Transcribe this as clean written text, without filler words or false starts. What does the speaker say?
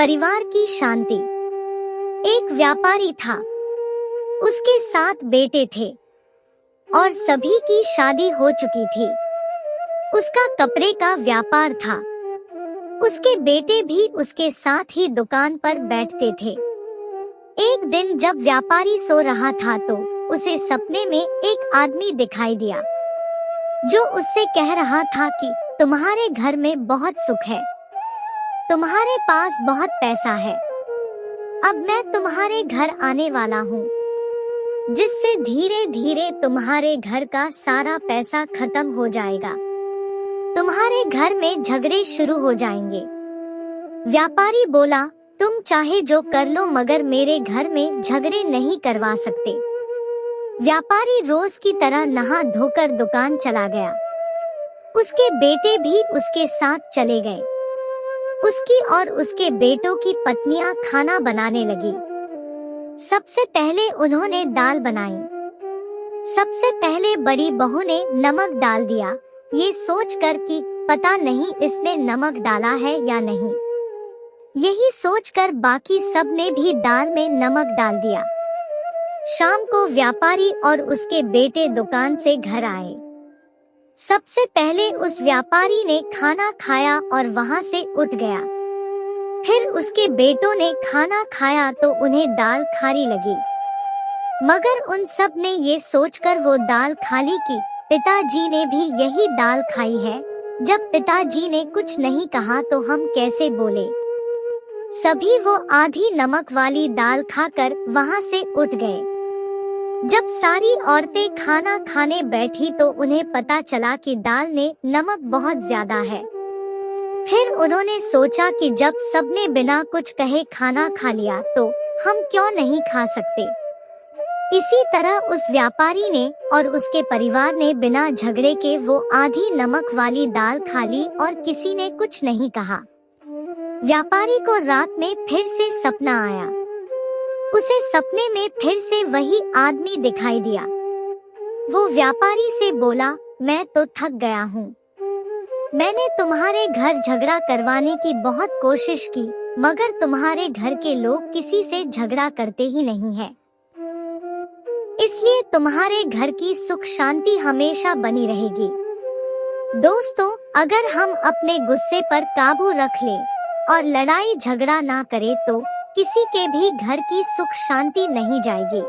परिवार की शांति। एक व्यापारी था, उसके 7 बेटे थे और सभी की शादी हो चुकी थी। उसका कपड़े का व्यापार था। उसके बेटे भी उसके साथ ही दुकान पर बैठते थे। एक दिन जब व्यापारी सो रहा था तो उसे सपने में एक आदमी दिखाई दिया, जो उससे कह रहा था कि तुम्हारे घर में बहुत सुख है, तुम्हारे पास बहुत पैसा है। अब मैं तुम्हारे घर आने वाला हूँ, जिससे धीरे धीरे तुम्हारे घर का सारा पैसा खत्म हो जाएगा। तुम्हारे घर में झगड़े शुरू हो जाएंगे। व्यापारी बोला, तुम चाहे जो कर लो, मगर मेरे घर में झगड़े नहीं करवा सकते। व्यापारी रोज की तरह नहा धोकर दुकान चला गया। उसके बेटे भी उसके साथ चले गए। उसकी और उसके बेटों की पत्नियां खाना बनाने लगी। सबसे पहले उन्होंने दाल बनाई। सबसे पहले बड़ी बहू ने नमक डाल दिया, ये सोचकर कि पता नहीं इसमें नमक डाला है या नहीं। यही सोचकर बाकी सब ने भी दाल में नमक डाल दिया। शाम को व्यापारी और उसके बेटे दुकान से घर आए। सबसे पहले उस व्यापारी ने खाना खाया और वहां से उठ गया। फिर उसके बेटों ने खाना खाया तो उन्हें दाल खारी लगी, मगर उन सब ने ये सोचकर वो दाल खा ली कि पिताजी ने भी यही दाल खाई है। जब पिताजी ने कुछ नहीं कहा तो हम कैसे बोले। सभी वो आधी नमक वाली दाल खाकर वहां से उठ गए। जब सारी औरतें खाना खाने बैठी तो उन्हें पता चला कि दाल में नमक बहुत ज्यादा है। फिर उन्होंने सोचा कि जब सबने बिना कुछ कहे खाना खा लिया तो हम क्यों नहीं खा सकते। इसी तरह उस व्यापारी ने और उसके परिवार ने बिना झगड़े के वो आधी नमक वाली दाल खा ली और किसी ने कुछ नहीं कहा। व्यापारी को रात में फिर से सपना आया। उसे सपने में फिर से वही आदमी दिखाई दिया। वो व्यापारी से बोला, मैं तो थक गया हूँ। मैंने तुम्हारे घर झगड़ा करवाने की बहुत कोशिश की, मगर तुम्हारे घर के लोग किसी से झगड़ा करते ही नहीं है। इसलिए तुम्हारे घर की सुख शांति हमेशा बनी रहेगी। दोस्तों, अगर हम अपने गुस्से पर काबू रख लें और लड़ाई झगड़ा ना करें तो किसी के भी घर की सुख शांति नहीं जाएगी।